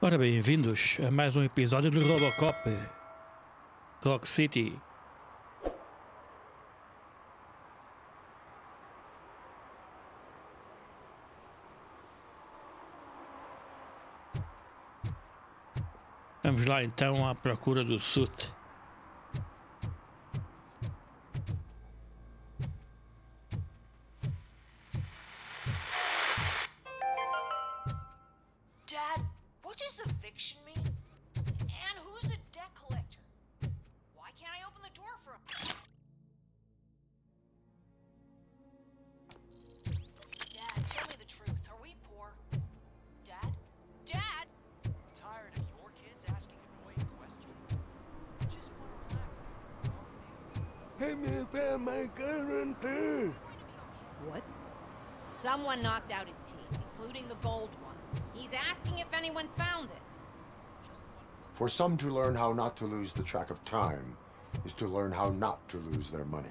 Ora bem, vindos a mais um episódio do Robocop Rock City. Vamos lá então à procura do suit. Dad, what does eviction mean? And who's a debt collector? Why can't I open the door for him? Dad, tell me the truth. Are we poor? Dad? Dad? Tired of your kids asking annoying questions? Just want to relax. Let me pay my guarantee. What? Someone knocked out his teeth, including the gold one. He's asking if anyone found it. For some to learn how not to lose the track of time is to learn how not to lose their money.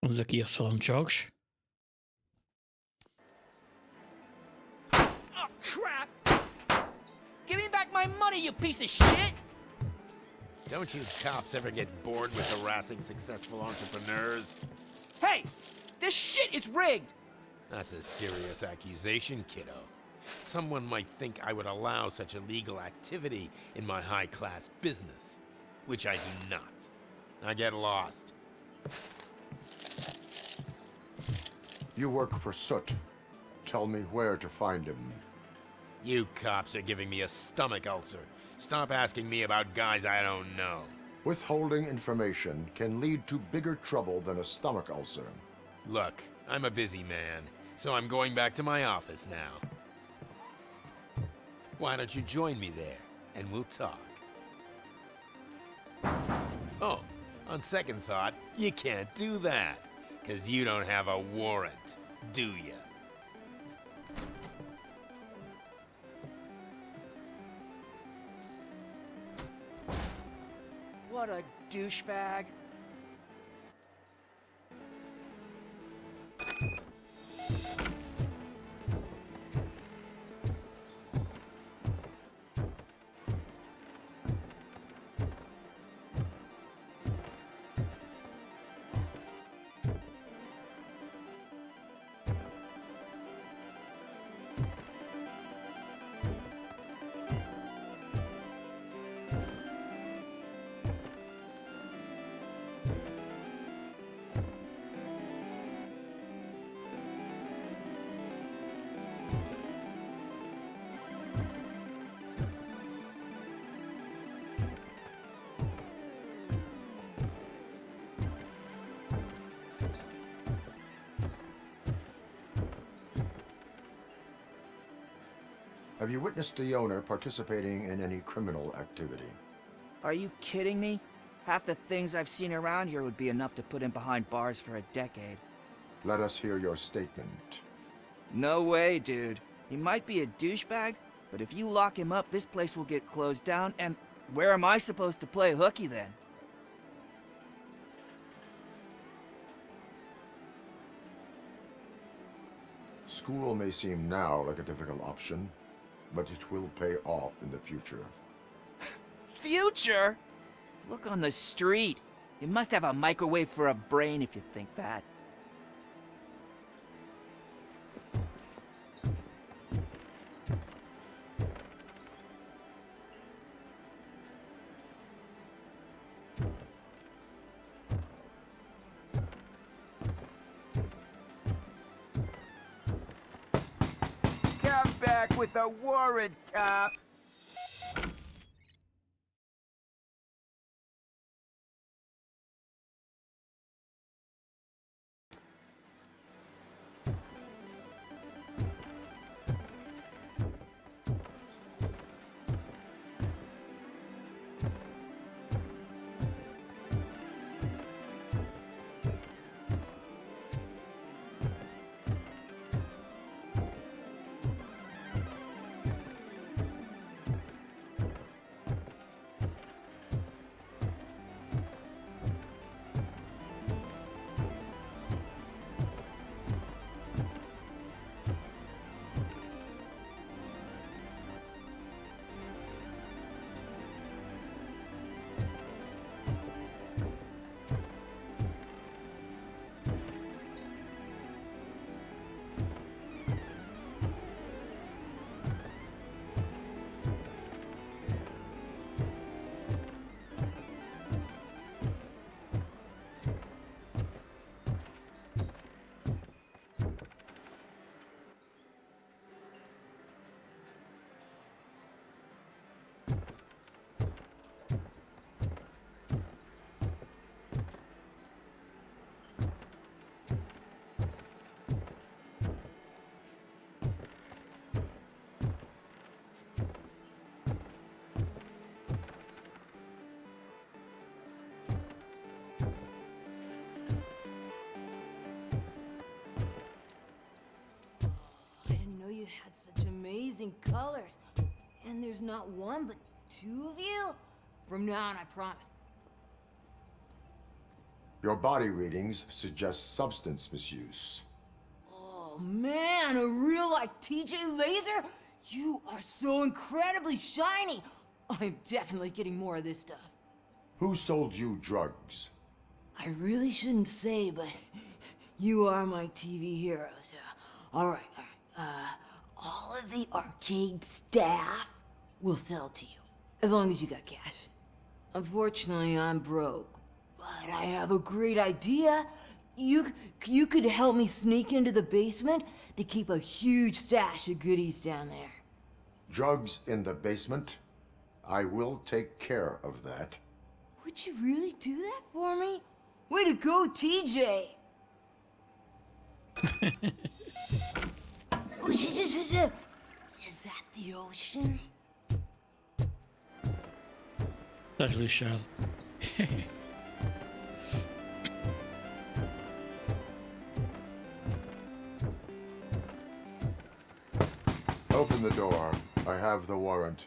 Vamos aqui ao salão de jogos. Oh, crap! Give me back my money, you piece of shit! Don't you cops ever get bored with harassing successful entrepreneurs? Hey! This shit is rigged! That's a serious accusation, kiddo. Someone might think I would allow such illegal activity in my high-class business, which I do not. I get lost. You work for Soot. Tell me where to find him. You cops are giving me a stomach ulcer. Stop asking me about guys I don't know. Withholding information can lead to bigger trouble than a stomach ulcer. Look, I'm a busy man, so I'm going back to my office now. Why don't you join me there, and we'll talk. Oh, on second thought, you can't do that, 'cause you don't have a warrant, do ya? What a douchebag. Have you witnessed the owner participating in any criminal activity? Are you kidding me? Half the things I've seen around here would be enough to put him behind bars for a decade. Let us hear your statement. No way, dude. He might be a douchebag, but if you lock him up, this place will get closed down, and where am I supposed to play hooky then? School may seem now like a difficult option, but it will pay off in the future. Future? Look on the street. You must have a microwave for a brain if you think that. Back with a warrant, cop! you had such amazing colors. And there's not one, but two of you? From now on, I promise. Your body readings suggest substance misuse. Oh man, a real like TJ Laser? You are so incredibly shiny. I'm definitely getting more of this stuff. Who sold you drugs? I really shouldn't say, but you are my TV heroes. All right. All of the arcade staff will sell to you, as long as you got cash. Unfortunately, I'm broke, but I have a great idea. You could help me sneak into the basement. They keep a huge stash of goodies down there. Drugs in the basement? I will take care of that. Would you really do that for me? Way to go, TJ! Is that the ocean? Estás lixado. Open the door. I have the warrant.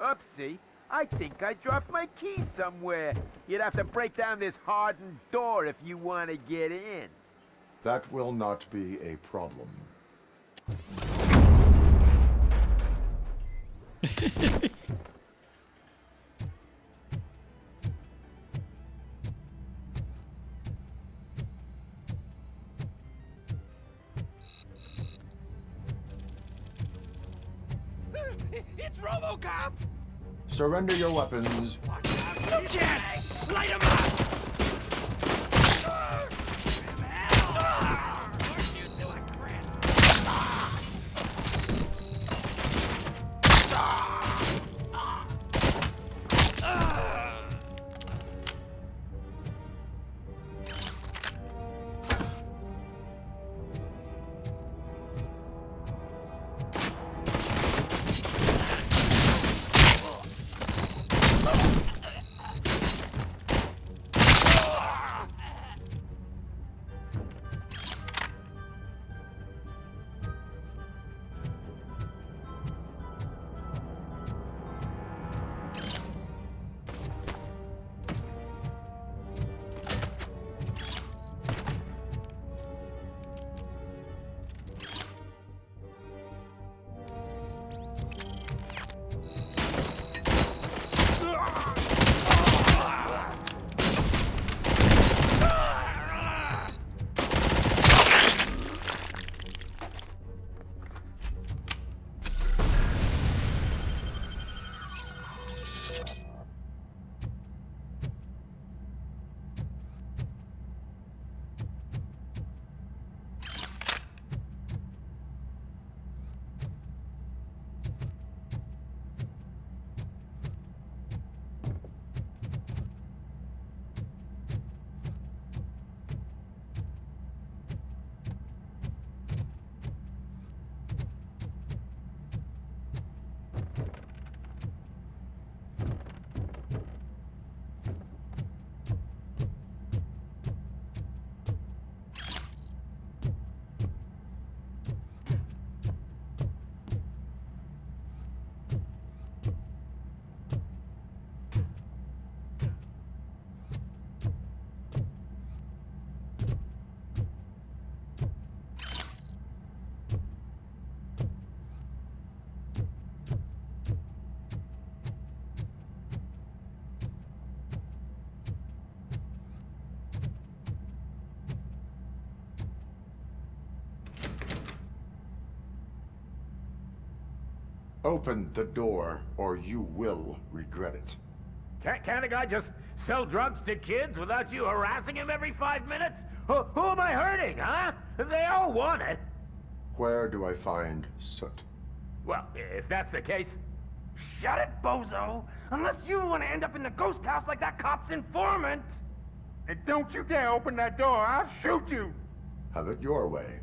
Oopsie. I think I dropped my keys somewhere. You'd have to break down this hardened door if you want to get in. That will not be a problem. It's Robocop! Surrender your weapons. No chance! Light him up! Torch you to a crisp! Open the door, or you will regret it. Can't a guy just sell drugs to kids without you harassing him every 5 minutes? Who am I hurting, huh? They all want it. Where do I find Soot? Well, if that's the case, Shut it, bozo! Unless you want to end up in the ghost house like that cop's informant! and don't you dare open that door, I'll shoot you. Have it your way.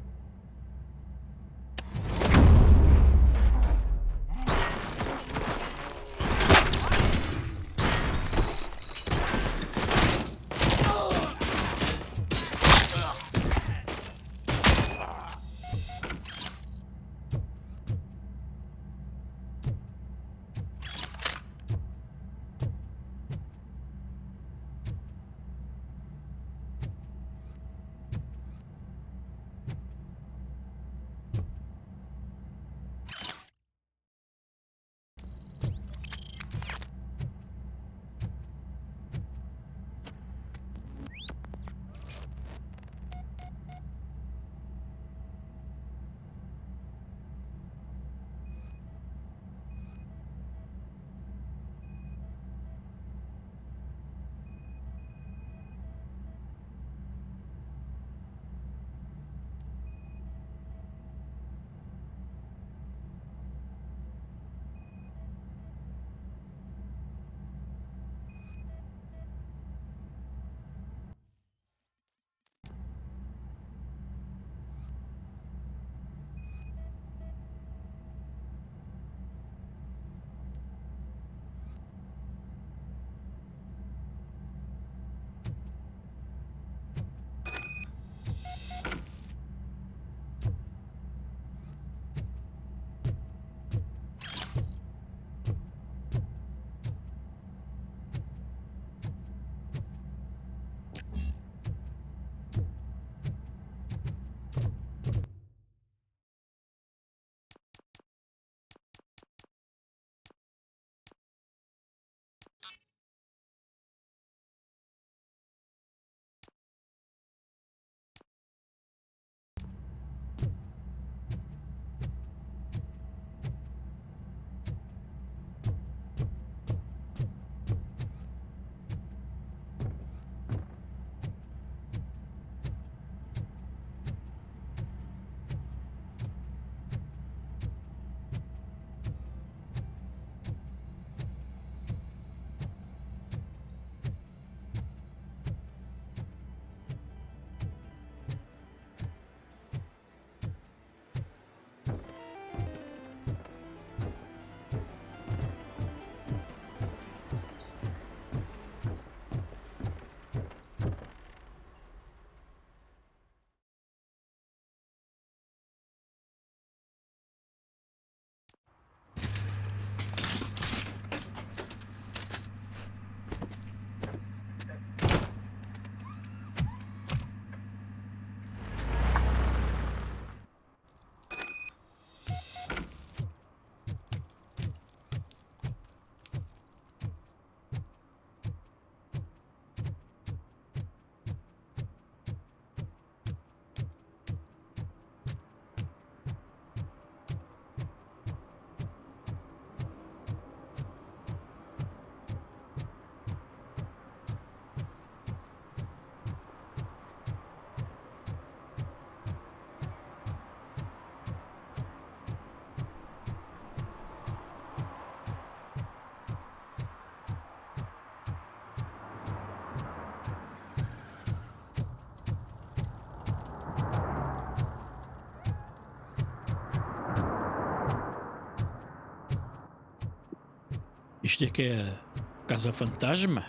Isto é que é a Casa Fantasma?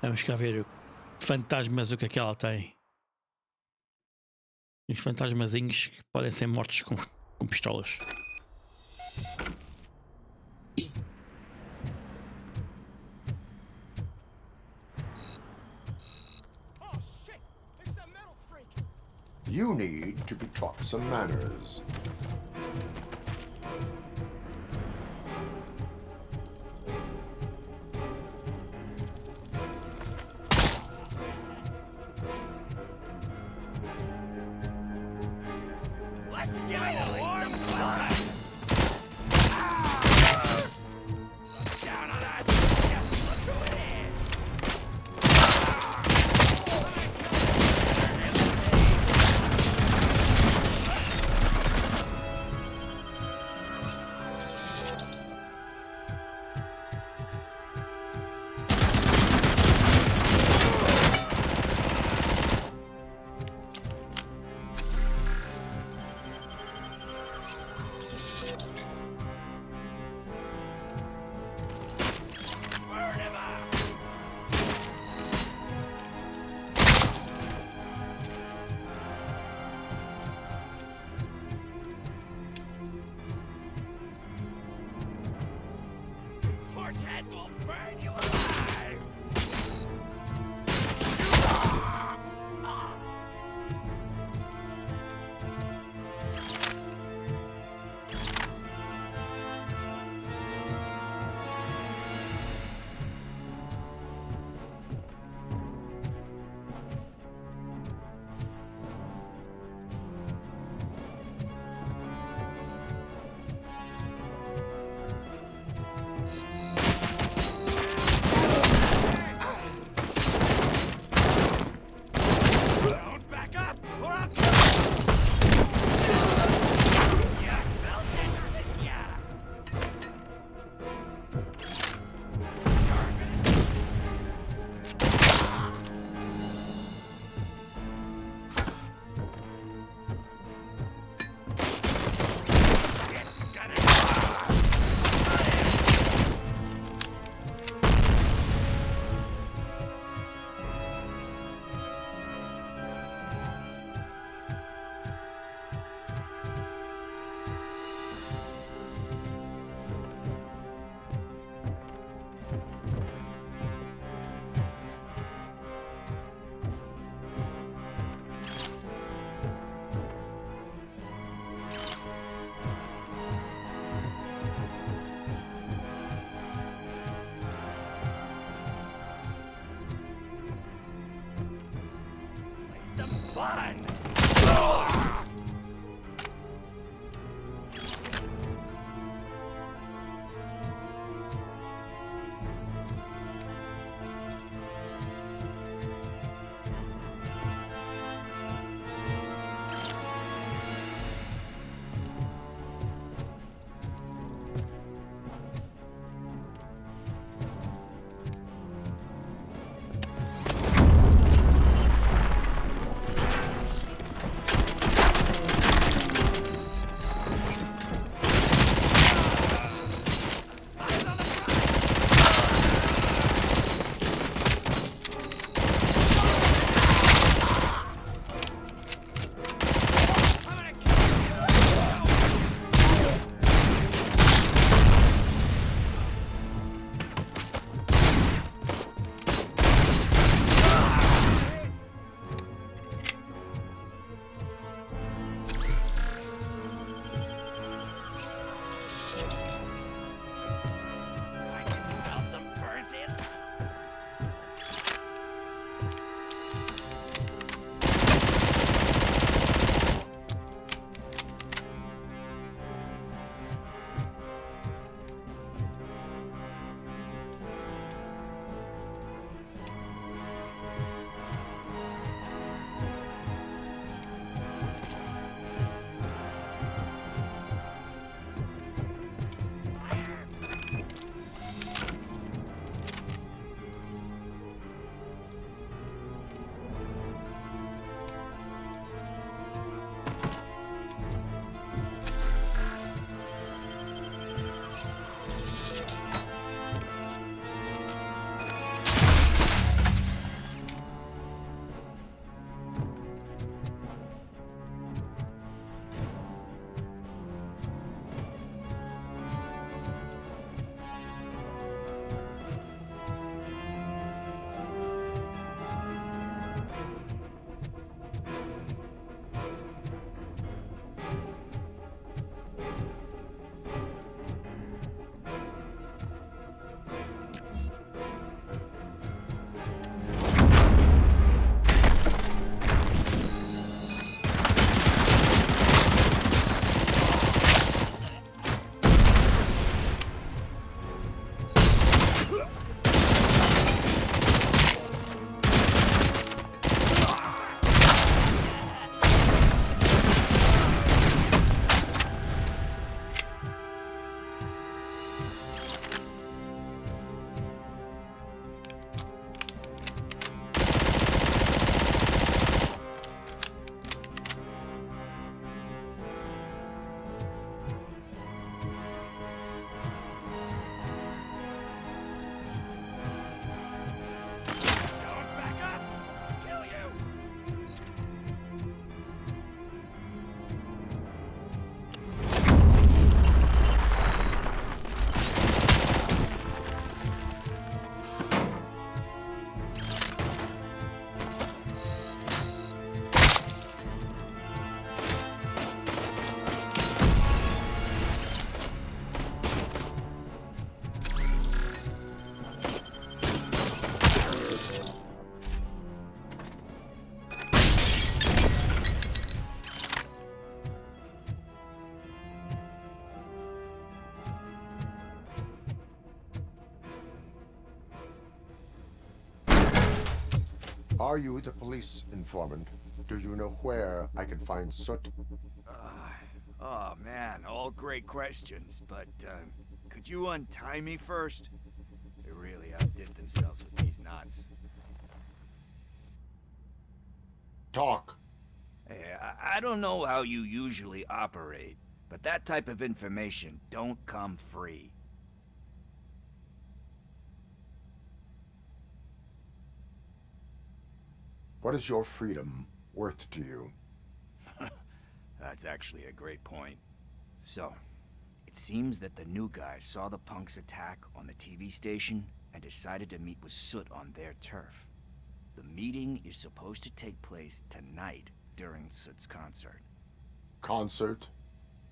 Vamos cá ver fantasmas, o que é que ela tem. Os fantasmazinhos que podem ser mortos com pistolas. You need to be taught some manners. Are you the police informant? Do you know where I can find Soot? Oh man, all great questions, but could you untie me first? They really outdid themselves with these knots. Talk. Hey, I don't know how you usually operate, but that type of information don't come free. What is your freedom worth to you? That's actually a great point. So, it seems that the new guy saw the punks attack on the TV station and decided to meet with Soot on their turf. The meeting is supposed to take place tonight during Soot's concert. Concert?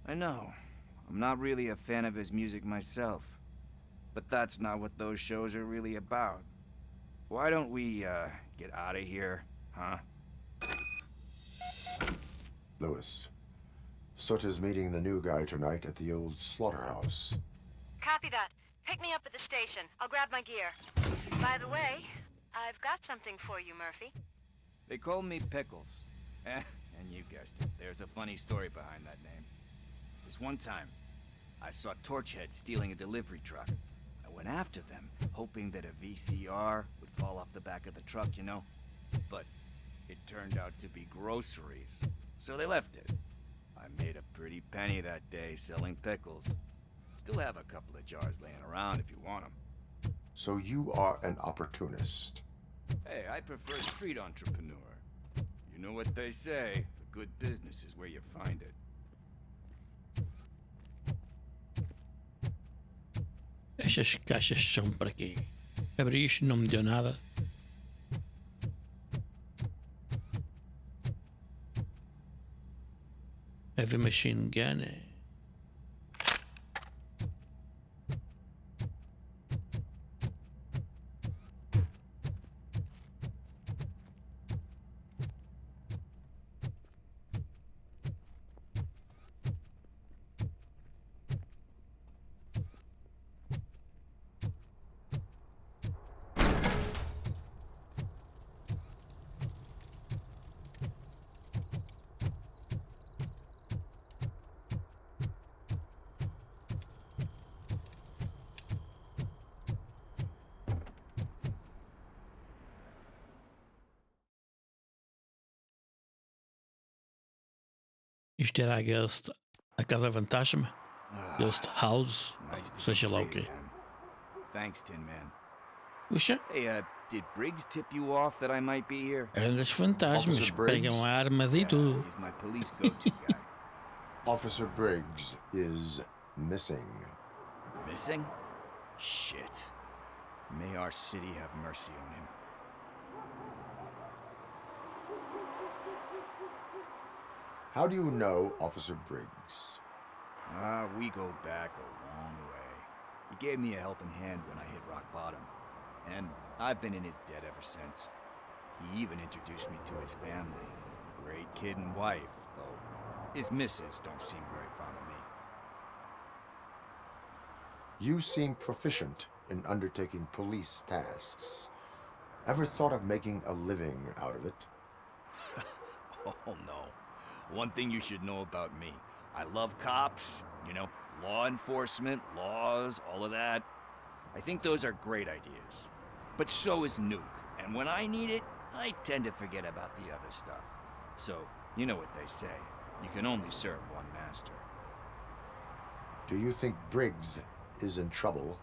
I know. I'm not really a fan of his music myself. But that's not what those shows are really about. Why don't we, get out of here, huh? Lewis. Soot is meeting the new guy tonight at the old slaughterhouse. Copy that. Pick me up at the station. I'll grab my gear. By the way, I've got something for you, Murphy. They call me Pickles. And you guessed it. There's a funny story behind that name. This one time, I saw Torchhead stealing a delivery truck. I went after them, hoping that a VCR would fall off the back of the truck, you know? But it turned out to be groceries, so they left it. I made a pretty penny that day selling pickles. Still have a couple of jars laying around if you want them. So you are an opportunist. Hey, I prefer street entrepreneur. You know what they say, a good business is where you find it. Estas caixas são para quê? Abri isto não me deu nada. Heavy machine gun. Isto era a casa fantasma, Ghost House, Nice to seja be lá o free quê. again. Thanks, Tin Man. Puxa, Hey, did Briggs tip you off that I might be here? grandes fantasmas, Officer Briggs? pegam armas e tudo. He's my police go-to guy. Officer Briggs is missing. Missing? Shit. May our city have mercy on him. How do you know Officer Briggs? We go back a long way. He gave me a helping hand when I hit rock bottom. And I've been in his debt ever since. He even introduced me to his family. Great kid and wife, though his missus don't seem very fond of me. You seem proficient in undertaking police tasks. Ever thought of making a living out of it? Oh no. One thing you should know about me. I love cops, you know, law enforcement, laws, all of that. I think those are great ideas. But so is Nuke, and when I need it, I tend to forget about the other stuff. So, you know what they say. You can only serve one master. Do you think Briggs is in trouble?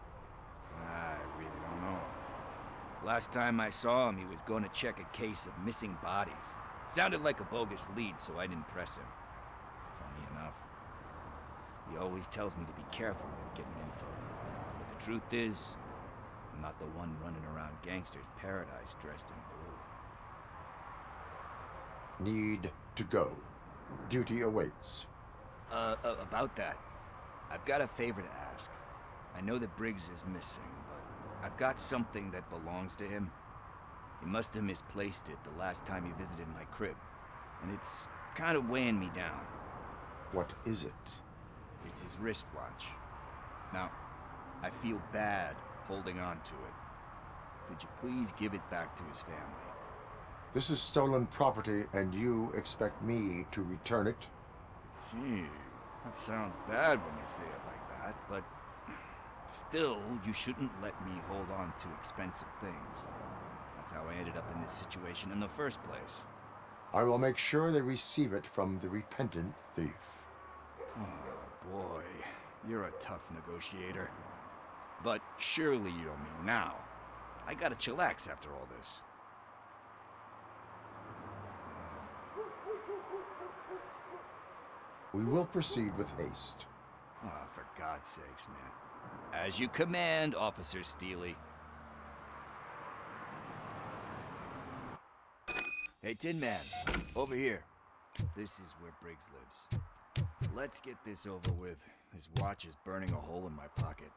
I really don't know. Last time I saw him, he was going to check a case of missing bodies. Sounded like a bogus lead, so I didn't press him. Funny enough. He always tells me to be careful when getting info. But the truth is, I'm not the one running around gangsters' paradise dressed in blue. Need to go. Duty awaits. About that, I've got a favor to ask. I know that Briggs is missing, but I've got something that belongs to him. He must have misplaced it the last time he visited my crib, and it's kind of weighing me down. What is it? It's his wristwatch. Now, I feel bad holding on to it. Could you please give it back to his family? This is stolen property, and you expect me to return it? Gee, that sounds bad when you say it like that, but still, you shouldn't let me hold on to expensive things. That's how I ended up in this situation in the first place. I will make sure they receive it from the repentant thief. Oh boy, you're a tough negotiator. But surely you don't mean now. I gotta chillax after all this. We will proceed with haste. Oh, for God's sakes, man. As you command, Officer Steely. Hey, Tin Man, over here. This is where Briggs lives. Let's get this over with. His watch is burning a hole in my pocket.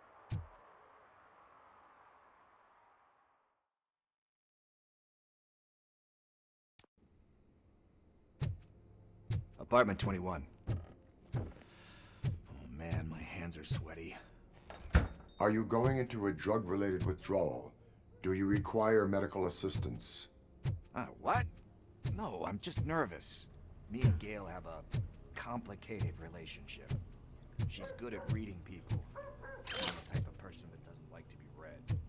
Apartment 21. Oh man, my hands are sweaty. Are you going into a drug-related withdrawal? Do you require medical assistance? What? No, I'm just nervous. Me and Gail have a complicated relationship. She's good at reading people. I'm the type of person that doesn't like to be read.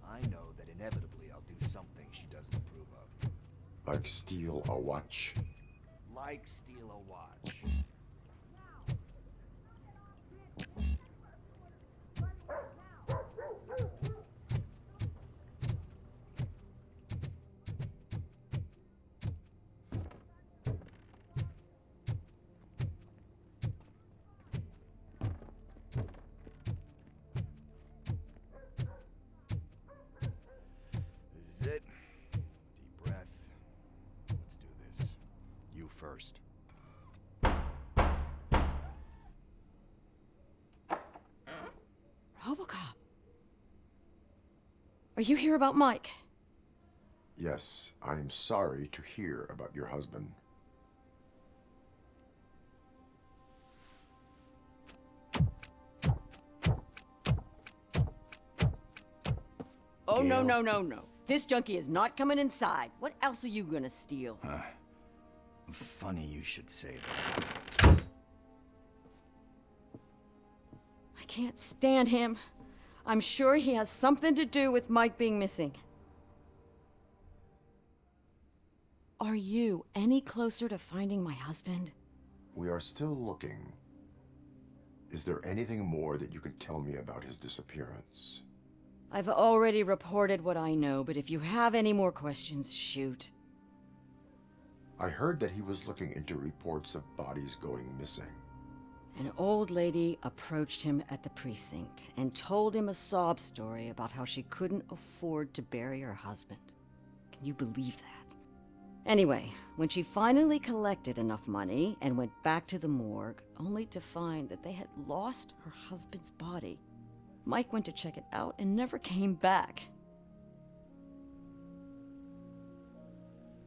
I know that inevitably I'll do something she doesn't approve of. Like steal a watch? Like steal a watch. This is it. Deep breath. Let's do this. You first. Robocop. Are you here about Mike? Yes, I am sorry to hear about your husband. Oh, no, Gail. no, no, no. This junkie is not coming inside. What else are you gonna steal? Funny you should say that. I can't stand him. I'm sure he has something to do with Mike being missing. Are you any closer to finding my husband? We are still looking. Is there anything more that you can tell me about his disappearance? I've already reported what I know, but if you have any more questions, shoot. I heard that he was looking into reports of bodies going missing. An old lady approached him at the precinct and told him a sob story about how she couldn't afford to bury her husband. Can you believe that? Anyway, when she finally collected enough money and went back to the morgue, only to find that they had lost her husband's body, Mike went to check it out and never came back.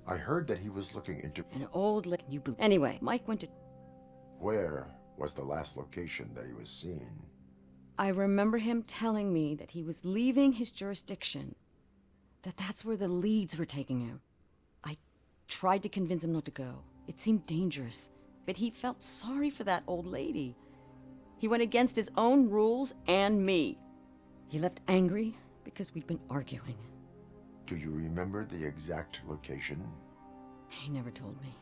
I heard that he was looking into... An old lady... Anyway, Mike went to... Where was the last location that he was seen? I remember him telling me that he was leaving his jurisdiction, that that's where the leads were taking him. I tried to convince him not to go. It seemed dangerous, but he felt sorry for that old lady. He went against his own rules and me. He left angry because we'd been arguing. Do you remember the exact location? He never told me,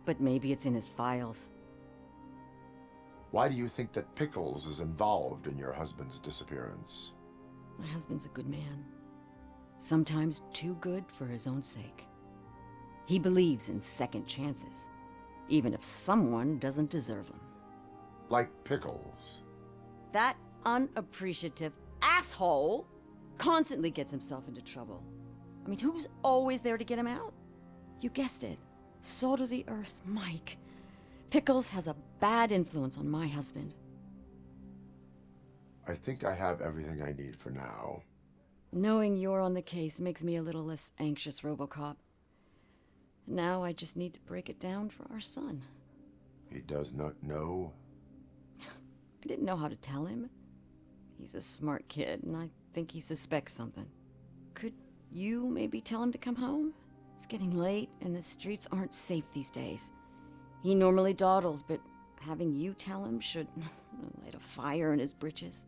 but maybe it's in his files. Why do you think that Pickles is involved in your husband's disappearance? My husband's a good man. Sometimes too good for his own sake. He believes in second chances, even if someone doesn't deserve them. Like Pickles. That unappreciative asshole constantly gets himself into trouble. I mean, who's always there to get him out? You guessed it. Salt of the earth, Mike. Pickles has a bad influence on my husband. I think I have everything I need for now. Knowing you're on the case makes me a little less anxious, Robocop. Now I just need to break it down for our son. He does not know? I didn't know how to tell him. He's a smart kid, and I think he suspects something. Could you maybe tell him to come home? It's getting late, and the streets aren't safe these days. He normally dawdles, but having you tell him should light a fire in his britches.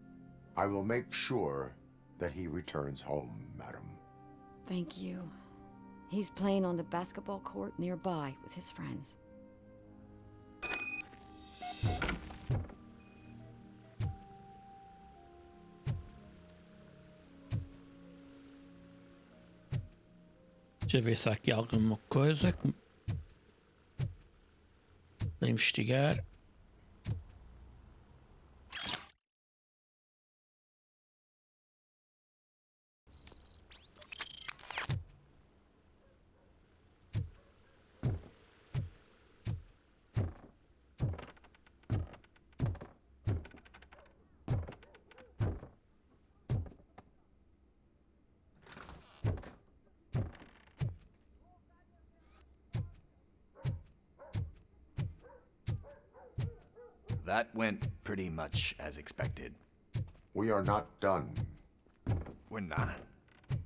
I will make sure that he returns home, madam. Thank you. He's playing on the basketball court nearby with his friends. Deixa eu ver se há aqui alguma coisa para investigar. That went pretty much as expected. We are not done. We're not.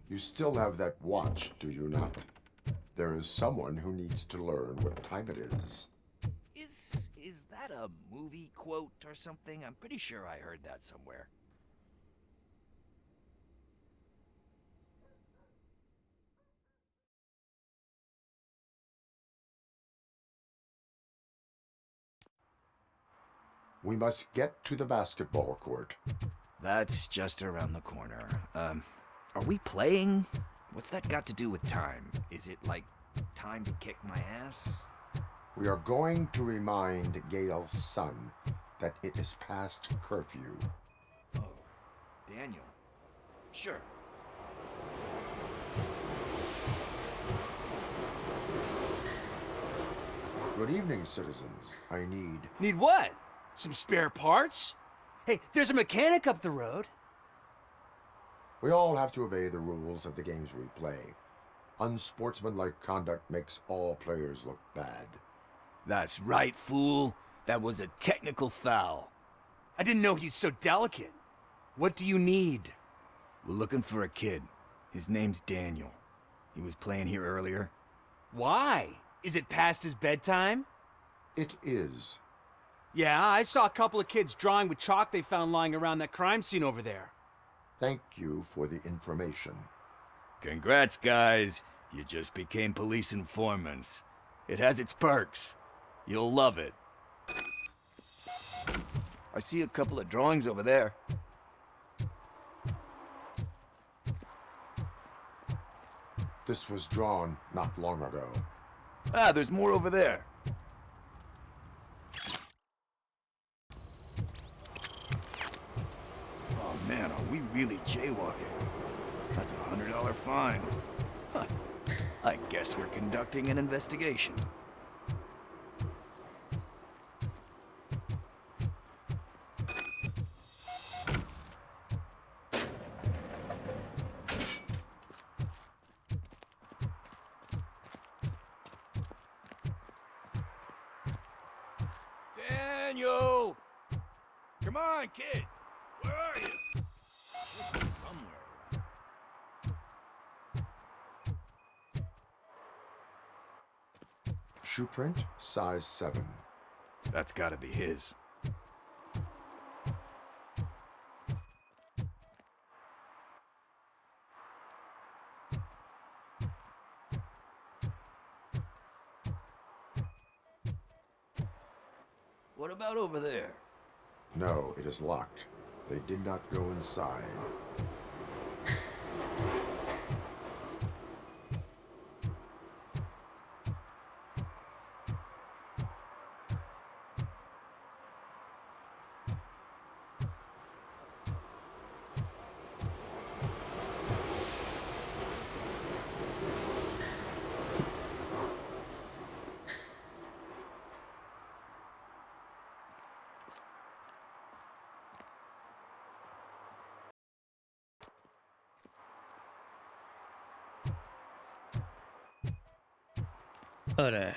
You still have that watch, do you not? There is someone who needs to learn what time it is. Is that a movie quote or something? I'm pretty sure I heard that somewhere. We must get to the basketball court. That's just around the corner. Are we playing? What's that got to do with time? Is it like time to kick my ass? We are going to remind Gail's son that it is past curfew. Oh, Daniel. Sure. Good evening, citizens. I need... Need what? Some spare parts? Hey, there's a mechanic up the road. We all have to obey the rules of the games we play. Unsportsmanlike conduct makes all players look bad. That's right, fool. That was a technical foul. I didn't know he's so delicate. What do you need? We're looking for a kid. His name's Daniel. He was playing here earlier. Why? Is it past his bedtime? It is. Yeah, I saw a couple of kids drawing with chalk they found lying around that crime scene over there. Thank you for the information. Congrats, guys. You just became police informants. It has its perks. You'll love it. I see a couple of drawings over there. This was drawn not long ago. Ah, there's more over there. Oh man, are we really jaywalking? That's a $100 fine. Huh. I guess we're conducting an investigation. Daniel! Come on, kid! Where are you? Should be somewhere around. Shoe print, size 7. That's gotta be his. What about over there? No, it is locked. They did not go inside. Ora.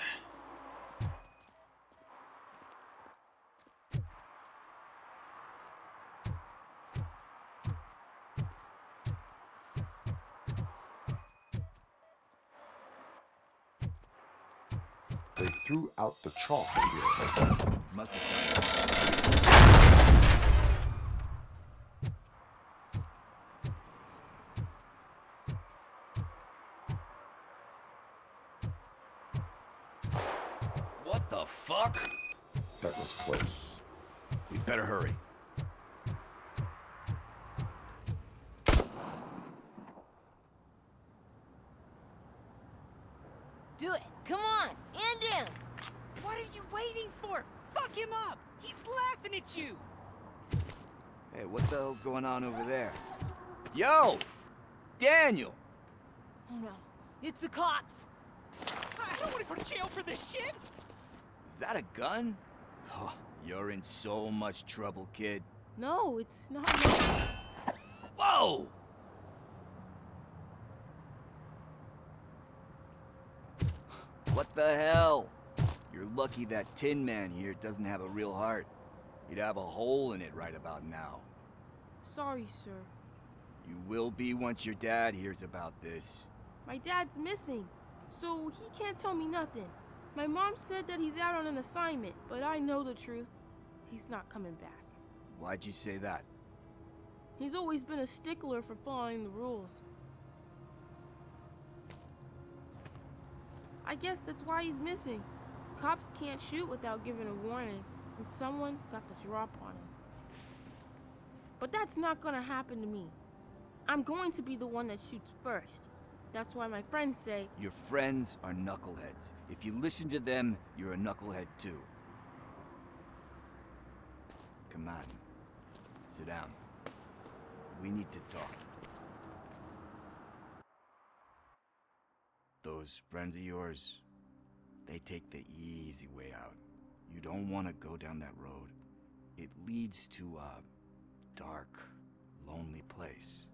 threw out the chalk here. Must have done What the fuck? That was close. We better hurry. Do it. Come on. And in. What are you waiting for? Fuck him up! He's laughing at you! Hey, what the hell's going on over there? Yo! Daniel! Oh no. It's the cops. I don't want to go to jail for this shit! Is that a gun? Oh, you're in so much trouble, kid. No, it's not. Whoa! What the hell? You're lucky that Tin Man here doesn't have a real heart. He'd have a hole in it right about now. Sorry, sir. You will be once your dad hears about this. My dad's missing, so he can't tell me nothing. My mom said that he's out on an assignment, but I know the truth. He's not coming back. Why'd you say that? He's always been a stickler for following the rules. I guess that's why he's missing. Cops can't shoot without giving a warning, and someone got the drop on him. But that's not gonna happen to me. I'm going to be the one that shoots first. That's why my friends say... Your friends are knuckleheads. If you listen to them, you're a knucklehead too. Come on. Sit down. We need to talk. Those friends of yours, they take the easy way out. You don't want to go down that road. It leads to a dark, lonely place.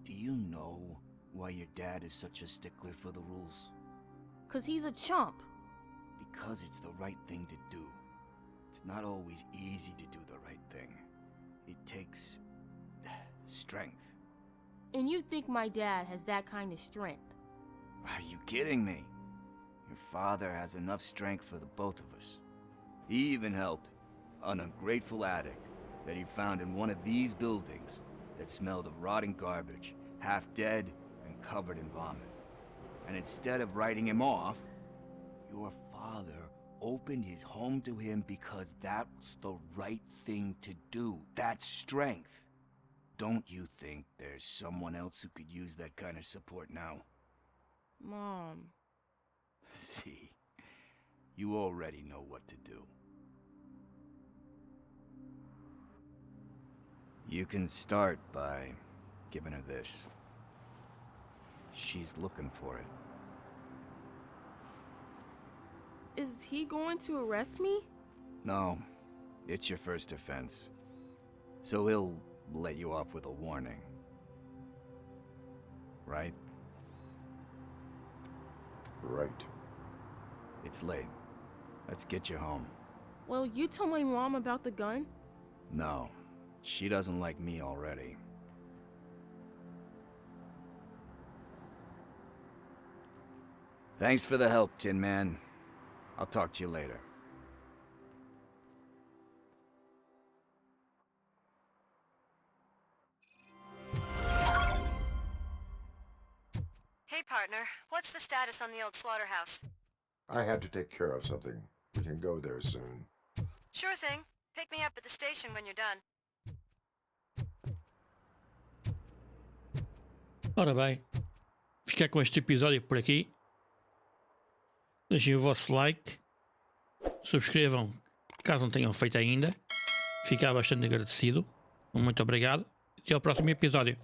Do you know why your dad is such a stickler for the rules? 'Cause he's a chump. Because it's the right thing to do. It's not always easy to do the right thing. It takes strength. And you think my dad has that kind of strength? Are you kidding me? Your father has enough strength for the both of us. He even helped an ungrateful addict that he found in one of these buildings that smelled of rotting garbage, half dead and covered in vomit. And instead of writing him off, your father opened his home to him because that's the right thing to do. That's strength. Don't you think there's someone else who could use that kind of support now? Mom. See, you already know what to do. You can start by giving her this. She's looking for it. Is he going to arrest me? No, it's your first offense. So he'll let you off with a warning. Right? Right. It's late. Let's get you home. Well, you told my mom about the gun? No, she doesn't like me already. Thanks for the help, Tin Man. I'll talk to you later. Hey, partner. What's the status on the old slaughterhouse? I had to take care of something. We can go there soon. Sure thing. Pick me up at the station when you're done. Ora bem, ficar com este episódio por aqui. Deixem o vosso like, subscrevam caso não tenham feito ainda. Ficar bastante agradecido. Muito obrigado e até ao próximo episódio.